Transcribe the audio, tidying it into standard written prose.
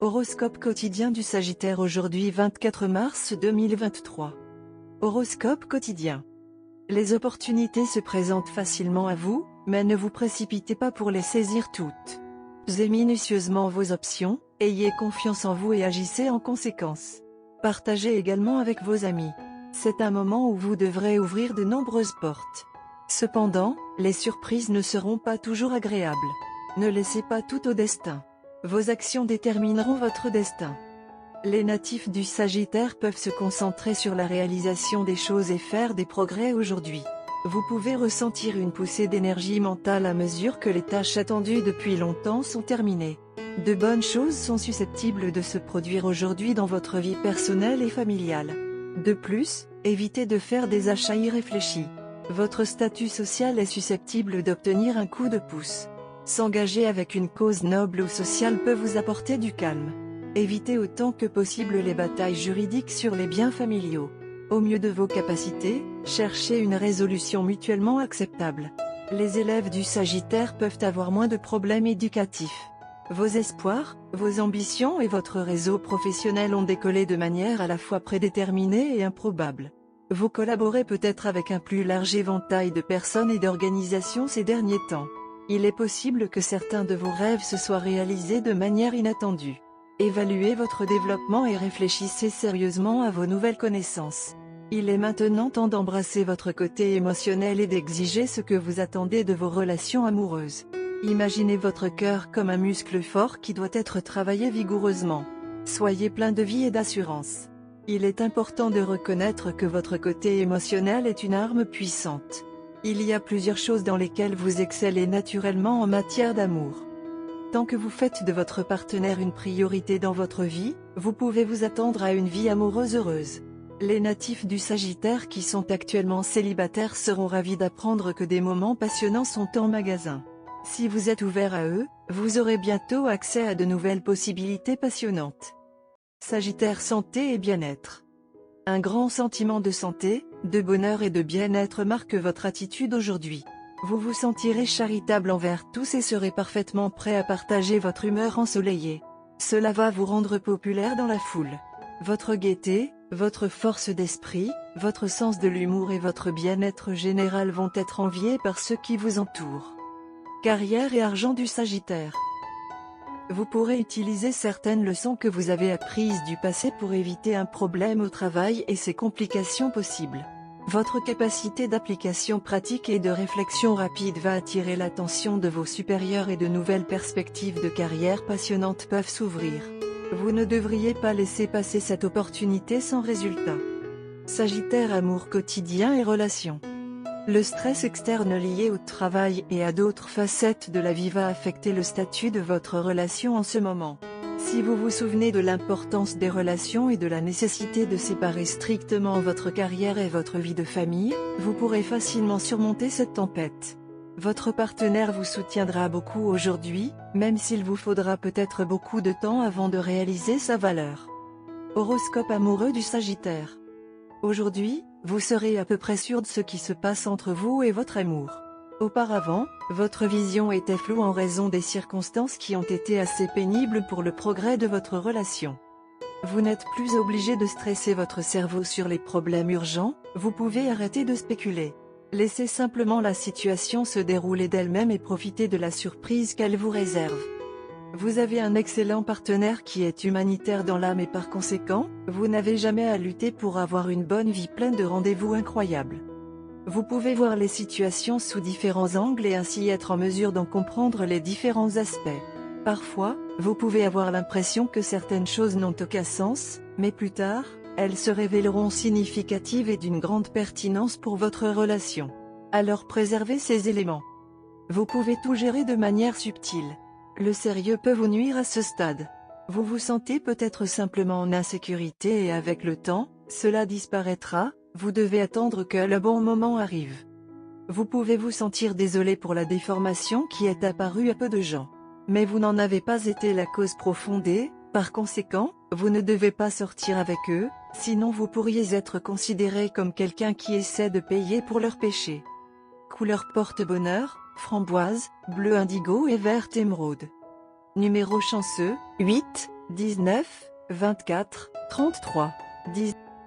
Horoscope quotidien du Sagittaire aujourd'hui 24 mars 2023. Horoscope quotidien. Les opportunités se présentent facilement à vous, mais ne vous précipitez pas pour les saisir toutes. Pesez minutieusement vos options, ayez confiance en vous et agissez en conséquence. Partagez également avec vos amis. C'est un moment où vous devrez ouvrir de nombreuses portes. Cependant, les surprises ne seront pas toujours agréables. Ne laissez pas tout au destin. Vos actions détermineront votre destin. Les natifs du Sagittaire peuvent se concentrer sur la réalisation des choses et faire des progrès aujourd'hui. Vous pouvez ressentir une poussée d'énergie mentale à mesure que les tâches attendues depuis longtemps sont terminées. De bonnes choses sont susceptibles de se produire aujourd'hui dans votre vie personnelle et familiale. De plus, évitez de faire des achats irréfléchis. Votre statut social est susceptible d'obtenir un coup de pouce. S'engager avec une cause noble ou sociale peut vous apporter du calme. Évitez autant que possible les batailles juridiques sur les biens familiaux. Au mieux de vos capacités, cherchez une résolution mutuellement acceptable. Les élèves du Sagittaire peuvent avoir moins de problèmes éducatifs. Vos espoirs, vos ambitions et votre réseau professionnel ont décollé de manière à la fois prédéterminée et improbable. Vous collaborez peut-être avec un plus large éventail de personnes et d'organisations ces derniers temps. Il est possible que certains de vos rêves se soient réalisés de manière inattendue. Évaluez votre développement et réfléchissez sérieusement à vos nouvelles connaissances. Il est maintenant temps d'embrasser votre côté émotionnel et d'exiger ce que vous attendez de vos relations amoureuses. Imaginez votre cœur comme un muscle fort qui doit être travaillé vigoureusement. Soyez plein de vie et d'assurance. Il est important de reconnaître que votre côté émotionnel est une arme puissante. Il y a plusieurs choses dans lesquelles vous excellez naturellement en matière d'amour. Tant que vous faites de votre partenaire une priorité dans votre vie, vous pouvez vous attendre à une vie amoureuse heureuse. Les natifs du Sagittaire qui sont actuellement célibataires seront ravis d'apprendre que des moments passionnants sont en magasin. Si vous êtes ouvert à eux, vous aurez bientôt accès à de nouvelles possibilités passionnantes. Sagittaire santé et bien-être. Un grand sentiment de santé, de bonheur et de bien-être marque votre attitude aujourd'hui. Vous vous sentirez charitable envers tous et serez parfaitement prêt à partager votre humeur ensoleillée. Cela va vous rendre populaire dans la foule. Votre gaieté, votre force d'esprit, votre sens de l'humour et votre bien-être général vont être enviés par ceux qui vous entourent. Carrière et argent du Sagittaire. Vous pourrez utiliser certaines leçons que vous avez apprises du passé pour éviter un problème au travail et ses complications possibles. Votre capacité d'application pratique et de réflexion rapide va attirer l'attention de vos supérieurs et de nouvelles perspectives de carrière passionnantes peuvent s'ouvrir. Vous ne devriez pas laisser passer cette opportunité sans résultat. Sagittaire amour quotidien et relations. Le stress externe lié au travail et à d'autres facettes de la vie va affecter le statut de votre relation en ce moment. Si vous vous souvenez de l'importance des relations et de la nécessité de séparer strictement votre carrière et votre vie de famille, vous pourrez facilement surmonter cette tempête. Votre partenaire vous soutiendra beaucoup aujourd'hui, même s'il vous faudra peut-être beaucoup de temps avant de réaliser sa valeur. Horoscope amoureux du Sagittaire. Aujourd'hui, vous serez à peu près sûr de ce qui se passe entre vous et votre amour. Auparavant, votre vision était floue en raison des circonstances qui ont été assez pénibles pour le progrès de votre relation. Vous n'êtes plus obligé de stresser votre cerveau sur les problèmes urgents, vous pouvez arrêter de spéculer. Laissez simplement la situation se dérouler d'elle-même et profitez de la surprise qu'elle vous réserve. Vous avez un excellent partenaire qui est humanitaire dans l'âme et par conséquent, vous n'avez jamais à lutter pour avoir une bonne vie pleine de rendez-vous incroyables. Vous pouvez voir les situations sous différents angles et ainsi être en mesure d'en comprendre les différents aspects. Parfois, vous pouvez avoir l'impression que certaines choses n'ont aucun sens, mais plus tard, elles se révéleront significatives et d'une grande pertinence pour votre relation. Alors préservez ces éléments. Vous pouvez tout gérer de manière subtile. Le sérieux peut vous nuire à ce stade. Vous vous sentez peut-être simplement en insécurité et avec le temps, cela disparaîtra, vous devez attendre que le bon moment arrive. Vous pouvez vous sentir désolé pour la déformation qui est apparue à peu de gens. Mais vous n'en avez pas été la cause profonde et, par conséquent, vous ne devez pas sortir avec eux, sinon vous pourriez être considéré comme quelqu'un qui essaie de payer pour leurs péchés. Couleur porte-bonheur, framboise, bleu indigo et vert émeraude. Numéro chanceux, 8. 19, 24, 33, 10.